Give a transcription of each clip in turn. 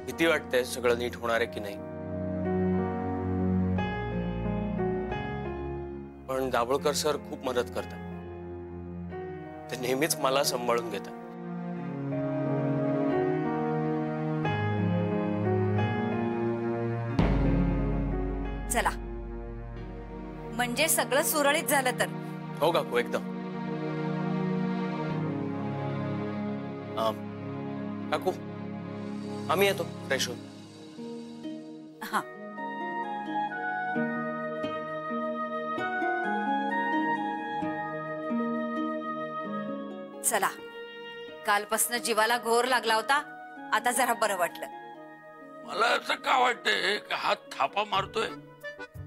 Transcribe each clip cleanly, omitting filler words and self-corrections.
भीती वाटते सगळं नीट होणार आहे की नाही, पण दाभोळकर सर खूप मदत करतात. ते नेहमीच मला सांभाळून घेतात. चला, म्हणजे सगळं सुरळीत झालं तर. हो काकू, एकदम. काकू, आम्ही येतो फ्रेश होऊन. हा, चला. कालपासून जीवाला घोर लागला होता, आता जरा बरं वाटलं. मला असं का वाटतंय हात थापा मारतोय?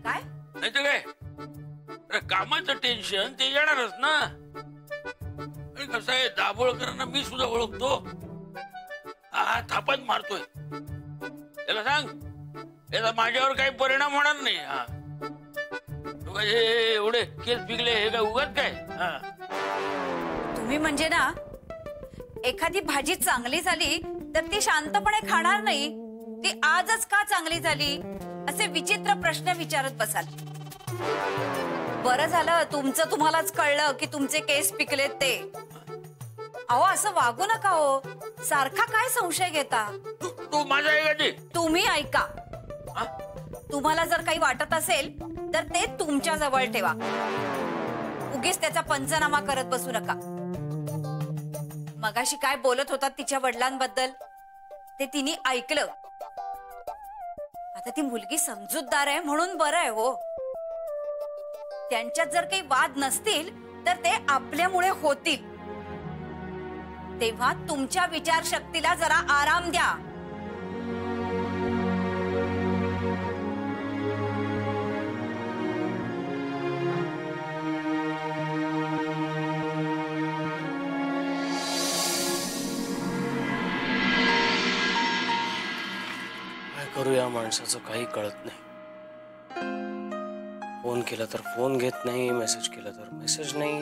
काय नाही तर काय, अरे कामाचं टेन्शन ते येणारच ना. आणि कसं आहे, दाभोळकरांना मी सुद्धा ओळखतो. हा थापाच मारतोय. त्याला सांग, याचा माझ्यावर काही परिणाम होणार नाही. हा एवढे केस पिकले हे काय उगाच काय? हा, तुम्ही म्हणजे ना, एखादी भाजी चांगली झाली तर ती शांतपणे खाणार नाही, ती आजच का चांगली झाली असे विचित्र प्रश्न विचारत बसाल. बरं झालं तुमचं तुम्हालाच कळलं की तुमचे केस पिकलेत ते. अहो, असं वागू नका हो. सारखा काय संशय घेता? तू माझा ऐकायची. तुम्ही ऐका. तुम्हाला जर काही वाटत असेल तर ते तुमच्या जवळ ठेवा. उगीच त्याचा पंचनामा करत बसू नका. मगाशी काय बोलत होतात तिच्या वडिलांबद्दल ते तिने ऐकलं. आता ती मुलगी समजूतदार आहे म्हणून बरं आहे हो. त्यांच्यात जर काही वाद नसतील तर ते आपल्यामुळे होतील. तेव्हा तुमच्या विचारशक्तीला जरा आराम द्या. करू या माणसाचं काही कळत नाही. फोन केला तर फोन घेत नाही, मेसेज केला तर मेसेज नाही.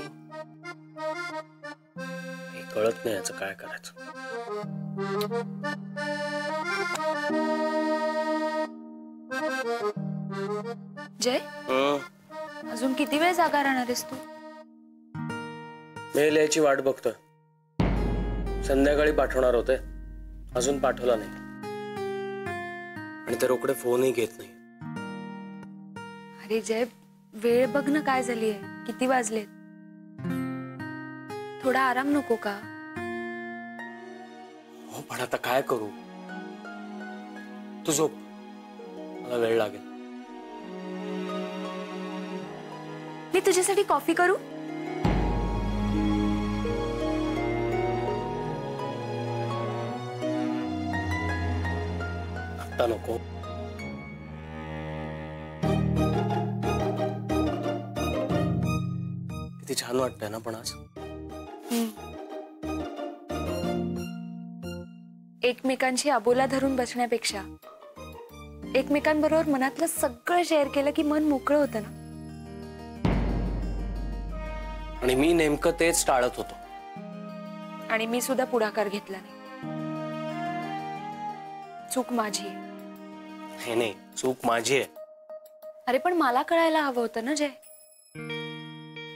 काही कळत नाही याचं काय करायचं. जय, अजून किती वेळ जागा राहणार आहेस तू? मेल यायची वाट बघतोय. संध्याकाळी पाठवणार होते, अजून पाठवला नाही. आणि ते रोकडे फोनही घेत नाही. अरे जय, वेळ बघ ना काय झालीये, किती वाजलेत. थोडा आराम नको का? हो, पण आता काय करू. तू झोप, मला वेळ लागेल. मी तुझ्यासाठी कॉफी करू? आता नको. किती छान वाटतंय ना पण आज. एकमेकांशी अबोला धरून बसण्यापेक्षा एकमेकांबरोबर मनातलं सगळं शेअर केलं की मन मोकळं होतं ना. आणि मी नेमकं तेच टाळत होतो. आणि मी सुद्धा पुढाकार घेतला नाही. चूक माझी आहे. हे नाही, चूक माझी आहे. अरे पण मला कळायला हवं होतं ना जय,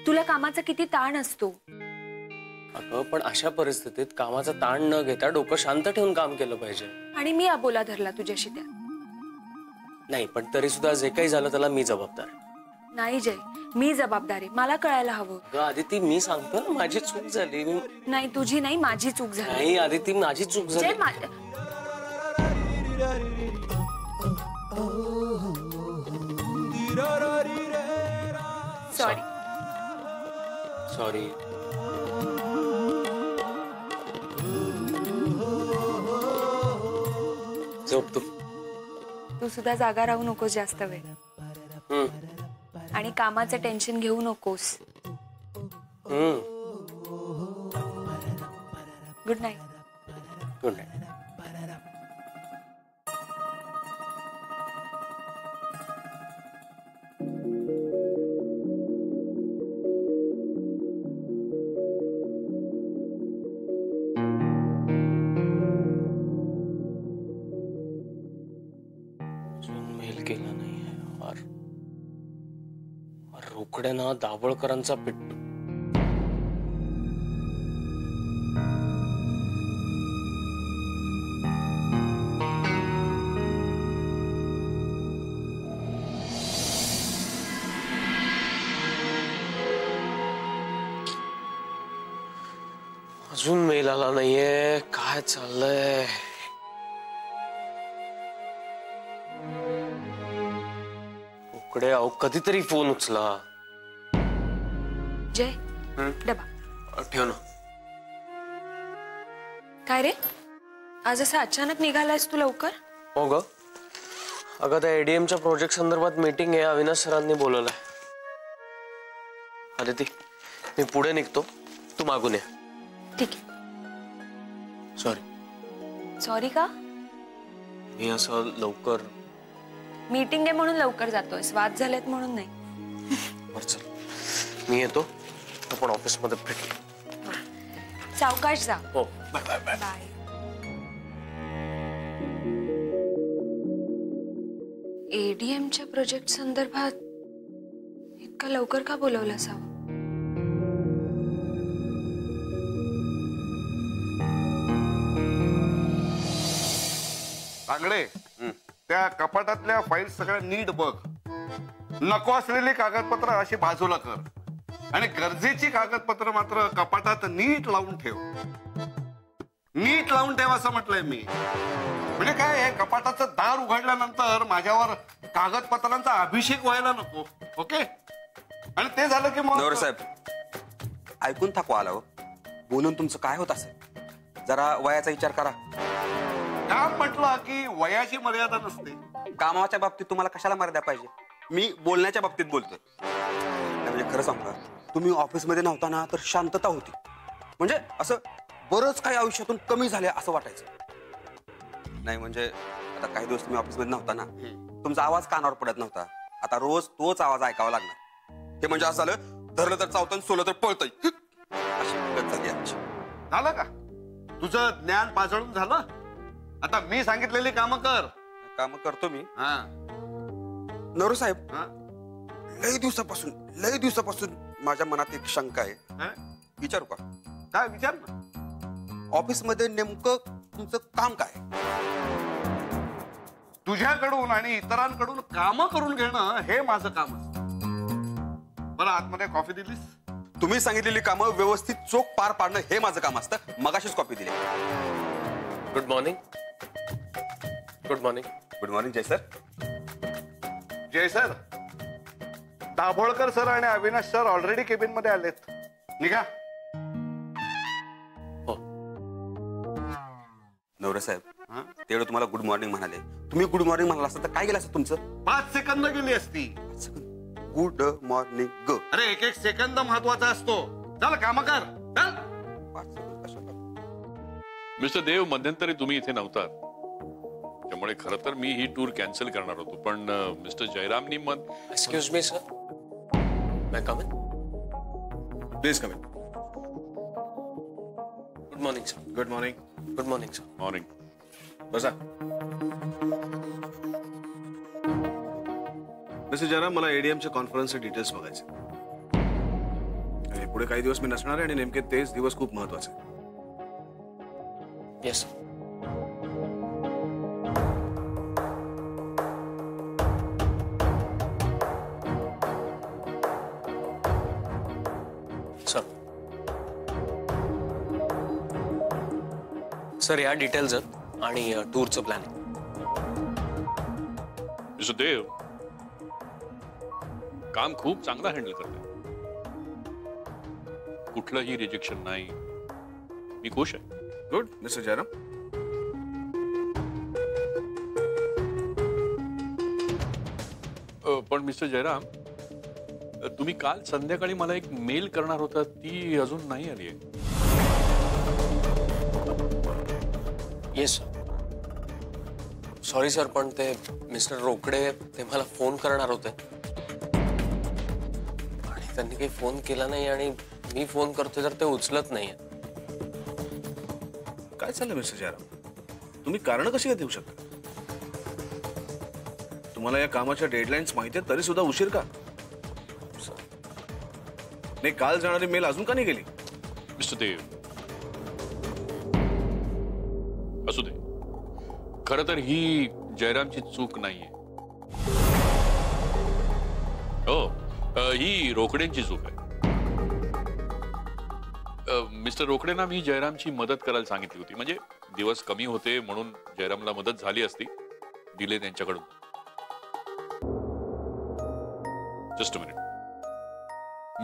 तुला कामाचा किती ताण असतो. अगं पण अशा परिस्थितीत कामाचा ताण न घेता डोकं शांत ठेवून काम केलं पाहिजे. आणि मी अबोला धरला तुझ्याशी त्या. नाही, पण तरी सुद्धा जे काही झालं त्याला मी जबाबदार आहे. नाही जय, मी जबाबदार आहे. मला कळायला हवं. आदिती, मी सांगतो ना, माझी चूक झाली. नाही, तुझी नाही, माझी चूक झाली. नाही आदिती, माझी चूक झाली. सॉरी. सॉरी. झोप तू. तू सुद्धा जागा राहू नकोस जास्त वेळ. आणि कामाचं टेन्शन घेऊ नकोस. Good night. Good night. रोकड्यानं दाभोळकरांचा पिट्टू. अजून मेल आला नाहीये. काय चाललंय? रोकडे अहो कधीतरी फोन उचला. जय डबा ठेव ना. काय रे, आज असं अचानक निघालायस तू लवकर? हो ग, अगं त्या एडीएमच्या प्रोजेक्ट संदर्भात मीटिंग आहे. अविनाश सरांनी बोलवलंय. अदिती, मी पुढे निघतो, तू मागून ये. ठीक आहे. सॉरी. सॉरी का? मी असं लवकर. मीटिंग आहे म्हणून लवकर जातोयस, वाद झालेत म्हणून नाही. बरं चल, मी येतो. आपण ऑफिसमध्ये भेटू. सावकाश जा. हो, बाय बाय बाय. बाय. एडीएमच्या प्रोजेक्ट संदर्भात इतका लवकर का बोलवलं असावं? चांगले त्या कपाटातल्या फाईल सगळ्या नीट बघ. नको असलेली कागदपत्र अशी बाजूला कर आणि गरजेची कागदपत्र मात्र कपाटात नीट लावून ठेव. नीट लावून ठेव असं म्हटलंय मी. म्हणजे काय, कपाटाचं दार उघडल्यानंतर माझ्यावर कागदपत्रांचा अभिषेक व्हायला नको. ओके? आणि ते झालं की मग नवरे साहेब, ऐकून थकवा आला हो. बोलून तुमचं काय होत असेल? जरा वयाचा विचार करा. काम म्हटलं की वयाची मर्यादा नसते. कामाच्या बाबतीत तुम्हाला कशाला मर्यादा पाहिजे? मी बोलण्याच्या बाबतीत बोलतोय. म्हणजे खरं सांगू का, तुम्ही ऑफिसमध्ये नव्हता ना तर शांतता होती. म्हणजे असं बरंच काही आयुष्यातून कमी झाले असं वाटायचं. नाही म्हणजे आता काही दिवस तुम्ही ऑफिसमध्ये नव्हता ना, तुमचा आवाज कानावर पडत नव्हता. आता रोज तोच आवाज ऐकावा लागणार. हे म्हणजे असं झालं, धरलं तर चावतं, सोलं तर पळतंय. अशी पद्धत झाली आजची. झालं का तुझं ज्ञान पाजळून झालं? आता मी सांगितलेली कामं कर. काम करतो मी. हा. नवरे साहेब, हा? लय दिवसापासून माझ्या मनात एक शंका आहे. हा? विचारू का? काय विचार ना. ऑफिसमध्ये नेमकं तुमचं काम काय? तुझ्याकडून आणि इतरांकडून कामं करून घेणं हे माझं काम असतं. बरं, आतमध्ये कॉफी दिलीस? तुम्ही सांगितलेली कामं व्यवस्थित चोख पार पाडणं हे माझं काम असतं. मगाशीच कॉपी दिली. Good morning. Good morning. Good morning Jay sir. Jay sir, Dabholkar sir आणि अविनाश सर ऑलरेडी केबिन मध्ये आलेत. निघा. हो. नवरे साहेब, हा? तेवढं तुम्हाला गुड मॉर्निंग म्हणाले. तुम्ही गुड मॉर्निंग म्हणाला असता तर काय केलं असतं तुमचं? 5 सेकंद गेली असती. गुड मॉर्निंग ग. अरे, एक एक सेकंद महत्वाचा असतो. चल काम कर. चल. 5 सेकंद कशाला? मिस्टर देव, मध्यंतरी तुम्ही इथे नव्हतात, त्यामुळे खरं तर मी ही टूर कॅन्सल करणार होतो. पण मिस्टर जयरामनी excuse me sir, may I come in? Please come in. Good morning sir. Good morning. Good morning sir. Morning. बसा. मिस्टर जयराम, मला एडीएमच्या कॉन्फरन्सचे डिटेल्स बघायचे. आणि पुढे काही दिवस मी नसणार आहे आणि नेमके तेच दिवस खूप महत्वाचे. येस. सर, या डिटेल्स आणि टूरचं प्लॅनिंग. मिस्टर देव, काम खूप चांगलं हँडल करताय. कुठलंही रिजेक्शन नाही. मी खुश आहे. Good mister Jairam. पण मिस्टर जयराम, तुम्ही काल संध्याकाळी मला एक मेल करणार होता, ती अजून नाही आली आहे. येस सॉरी सर, पण ते मिस्टर रोकडे ते मला फोन करणार होते आणि त्यांनी काही फोन केला नाही आणि मी फोन करतोय तर ते उचलत नाहीये. काय चाललं मिस्टर जयराम? तुम्ही कारण कशी काय देऊ शकता? तुम्हाला या कामाच्या डेडलाईन्स माहिती आहेत तरी सुद्धा उशीर का? नाही, काल जाणारी मेल अजून का नाही गेली? मिस्टर देव, असू दे. खरं तर ही जयरामची चूक नाहीये. हो, ही रोकडेंची चूक आहे. मिस्टर रोकडेंना मी जयरामची मदत करायला सांगितली होती. म्हणजे दिवस कमी होते म्हणून जयरामला मदत झाली असती, दिले त्यांच्याकडून. जस्ट अ मिनिट,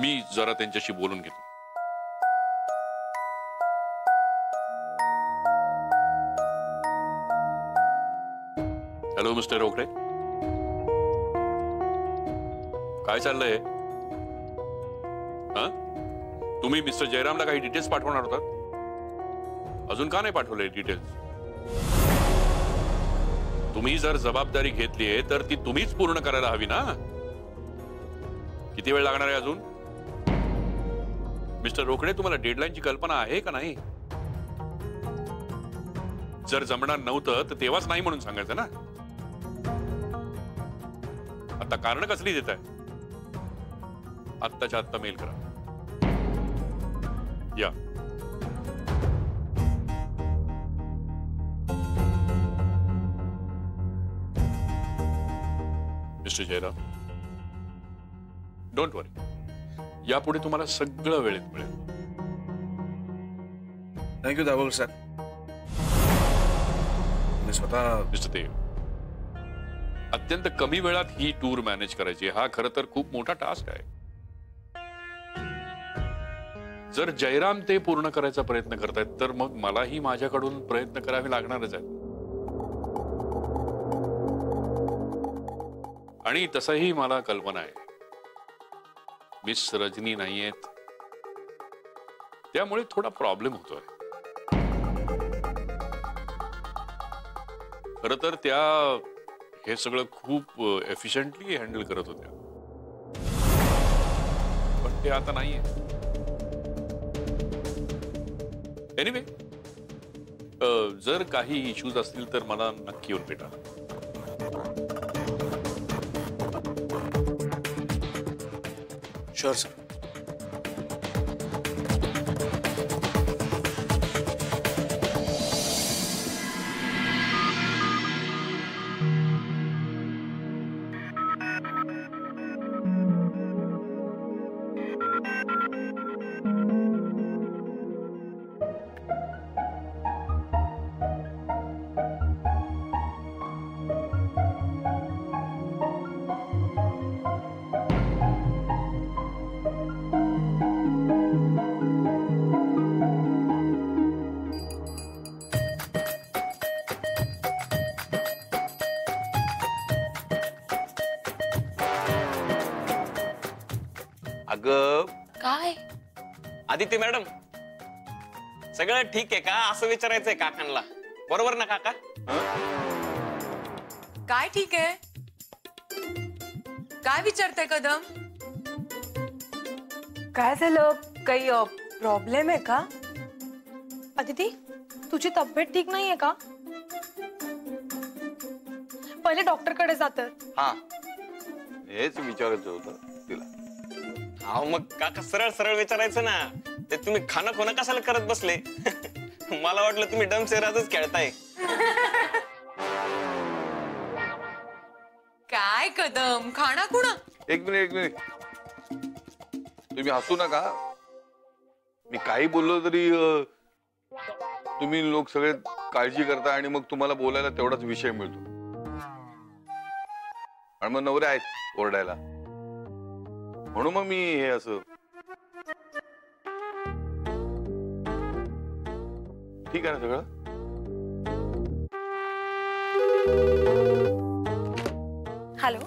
मी जरा त्यांच्याशी बोलून घेतो. हॅलो मिस्टर रोकडे, काय चाललंय? हा, तुम्ही मिस्टर जयरामला काही डिटेल्स पाठवणार होतात, अजून का नाही पाठवले डिटेल्स? तुम्ही जर जबाबदारी घेतलीये तर ती तुम्हीच पूर्ण करायला हवी ना. किती वेळ लागणार आहे अजून? मिस्टर रोकडे, तुम्हाला डेडलाईनची कल्पना आहे का नाही? जर जमणार नव्हतं तर तेव्हाच नाही म्हणून सांगायचं ना. आता कारण कसली देत आहे? आत्ताच्या आत्ता मेल करा. या. मिस्टर जयराम, डोंट वरी, यापुढे तुम्हाला सगळं वेळेत मिळेल. Thank you Dabhol sir. मी स्वतः. मिस्टर देव, अत्यंत कमी वेळात ही टूर मॅनेज करायची हा खरं तर खूप मोठा टास्क आहे. जर जयराम ते पूर्ण करायचा प्रयत्न करतायत तर मग मलाही माझ्याकडून प्रयत्न करावे लागणारच आहेत. आणि तसंही मला कल्पना आहे मिस रजनी नाहीयेत, त्यामुळे थोडा प्रॉब्लेम होतोय. खरं तर त्या हे सगळं खूप एफिशियंटली हँडल करत होत्या, पण ते आता नाहीये. एनिवे, जर काही इश्यूज असतील तर मला नक्की येऊन भेटा. Sure sir. अगं काय? आदित्य मॅडम, सगळं ठीक आहे का असं विचारायचंय काकांना, बरोबर ना काका? काय ठीक आहे? काय विचारताय कदम? काय झालं? काही प्रॉब्लेम आहे का? अदिती, तुझी तब्येत ठीक नाहीये का? पहिले डॉक्टरकडे जातात. हा, हेच विचारायचं होतं तिला. अहो मग काका सरळ सरळ विचारायचं ना. ते तुम्ही खाणं खोणं कशाला करत बसले? मला वाटलं तुम्ही डमशेरातच खेळताय. काय कदम, खाणा खुणा? एक मिनिट, तुम्ही हसू नका. मी काही बोललो तरी तुम्ही लोक सगळे काळजी करता आणि मग तुम्हाला बोलायला तेवढाच विषय मिळतो. आणि मग नवरे आहेत ओरडायला, म्हणून मग मी हे असं. ठीक आहे ना सगळं? हॅलो.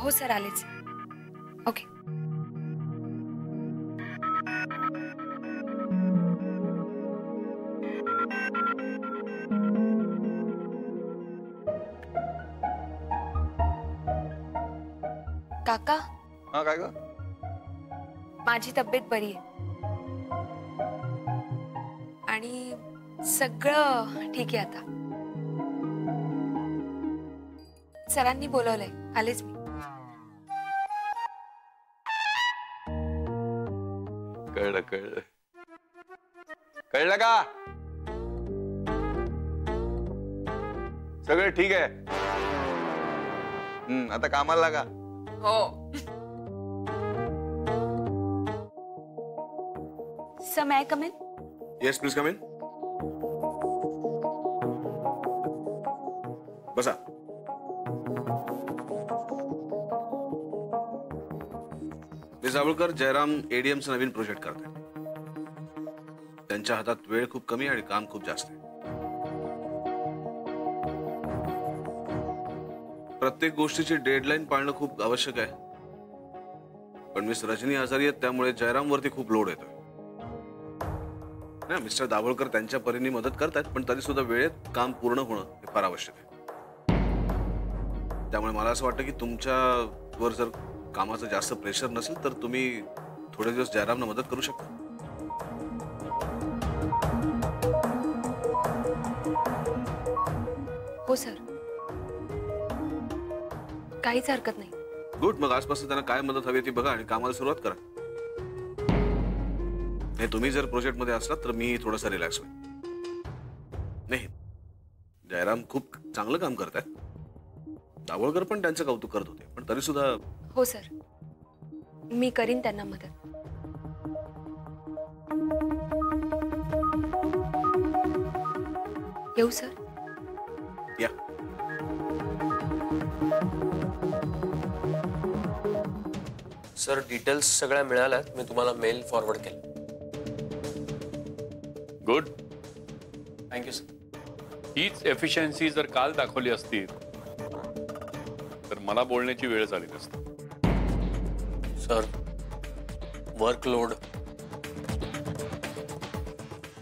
हो सर, आलेच. ओके. काका, हा काय ग? माझी तब्येत बरी आहे आणि सगळं ठीक आहे आता. सरांनी बोलवलंय, आलेच मी. कळलं कळलं कळलं का? सगळं ठीक आहे. आता कामाला लागा. हो. Sir may I come in? Yes please come in. बसा. मिस दाभोळकर, जयराम एडीएमचं नवीन प्रोजेक्ट करतात. त्यांच्या हातात वेळ खूप कमी आणि काम खूप जास्त आहे. प्रत्येक गोष्टीची डेडलाईन पाळणं खूप आवश्यक आहे. पण मिस रजनी आजारी आहेत, त्यामुळे जयराम वरती खूप लोड येतोय. नाही, मिस्टर दाभोळकर त्यांच्या परीने मदत करतात, पण तरी सुद्धा वेळेत काम पूर्ण होणं हे फार आवश्यक आहे. त्यामुळे मला असं वाटतं की तुमच्यावर जर कामाचं जास्त प्रेशर नसेल तर तुम्ही थोडे दिवस जयरामना मदत करू शकता. हो सर, काहीच हरकत नाही. गुड. मग आजपासून त्यांना काय मदत हवी ती बघा आणि कामाला सुरुवात करा. नाही, तुम्ही जर प्रोजेक्ट मध्ये असलात तर मी थोडासा रिलॅक्स होईल. नाही, जयराम खूप चांगलं काम करतात. दाभोळकर पण त्यांचं कौतुक करत होते, पण तरी सुद्धा. हो सर, मी करीन त्यांना मदत. येऊ सर? या. सर डिटेल्स सगळ्या मिळाल्यात. मी तुम्हाला मेल फॉरवर्ड केलं. गुड. Thank you sir. हीच एफिशियन्सी जर काल दाखवली असती तर मला बोलण्याची वेळ झाली नसती. Sir workload.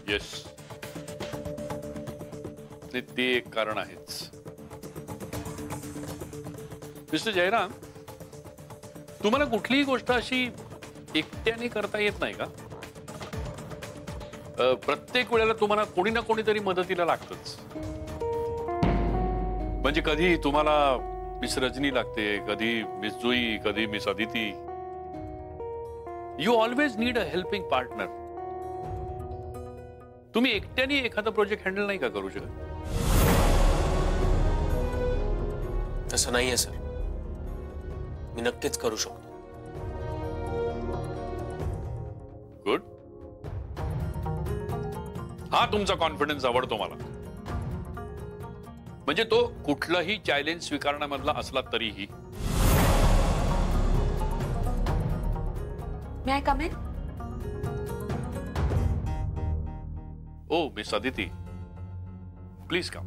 येस, ते एक कारण आहेच. मिस्टर जयराम, तुम्हाला कुठलीही गोष्ट अशी एकट्याने करता येत नाही का? प्रत्येक वेळेला तुम्हाला कोणी ना कोणीतरी मदतीला लागतच. म्हणजे कधी तुम्हाला मिस रजनी लागते, कधी मिस जुई, कधी miss Aditi. You always need a helping partner. तुम्ही एकट्याने एखादा प्रोजेक्ट हँडल नाही का करू शकत? तसं नाहीये सर. मी नक्कीच करू शकतो. गुड. हा तुमचा कॉन्फिडन्स आवडतो मला. म्हणजे तो कुठलाही चॅलेंज स्वीकारण्यामधला असला तरीही. May I come in? Oh miss Aditi, please come.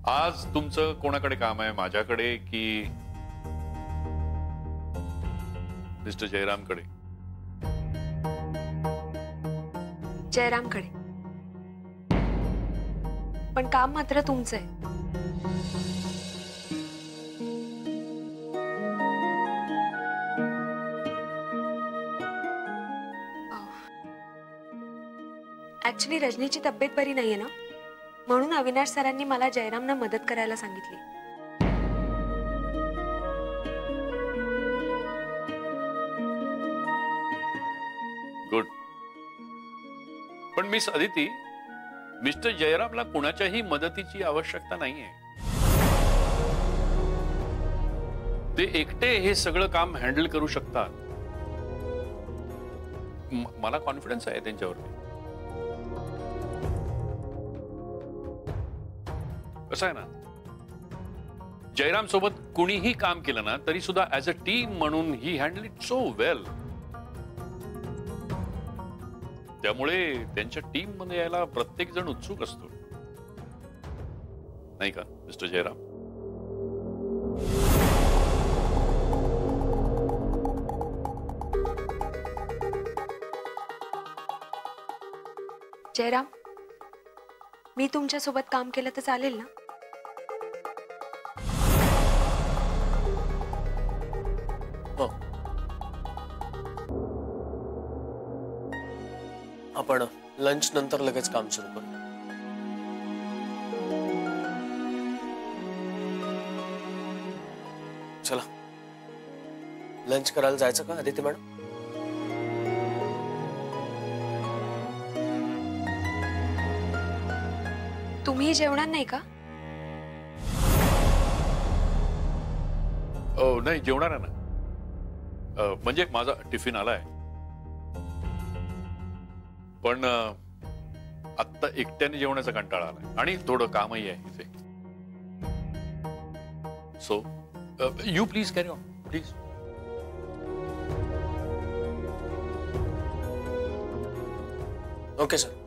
आज तुमचं कोणाकडे काम आहे, माझ्याकडे की मिस्टर जयरामकडे? जयरामकडे. पण काम मात्र तुमचं आहे. ऍक्च्युली रजनीची तब्येत बरी नाहीये ना, म्हणून अविनाश सरांनी मला जयरामना मदत करायला सांगितली. गुड. पण मिस अदिती, मिस्टर जयरामला कुणाच्याही मदतीची आवश्यकता नाहीये. ते एकटे हे सगळं काम हँडल करू शकतात. मला कॉन्फिडन्स आहे त्यांच्यावरती. कसं आहे ना, जयराम सोबत कुणीही काम केलं ना तरी सुद्धा ऍज अ टीम म्हणून ही हँडल इट सो वेल. त्यामुळे त्यांच्या टीम मध्ये यायला प्रत्येक जण उत्सुक असतो, नाही का मिस्टर जयराम? जयराम, मी तुमच्या सोबत काम केलं तर चालेल ना? हो. आपण लंच नंतर लगेच काम सुरू करू. चला लंच करायला जायचं का आदिती मॅडम? तुम्ही जेवणार नाही का? नाही जेवणार आहे ना. म्हणजे माझा टिफिन आलाय, पण आत्ता एकट्याने जेवण्याचा कंटाळा आलाय आणि थोडं कामही आहे इथे. So you please carry on please. Okay sir.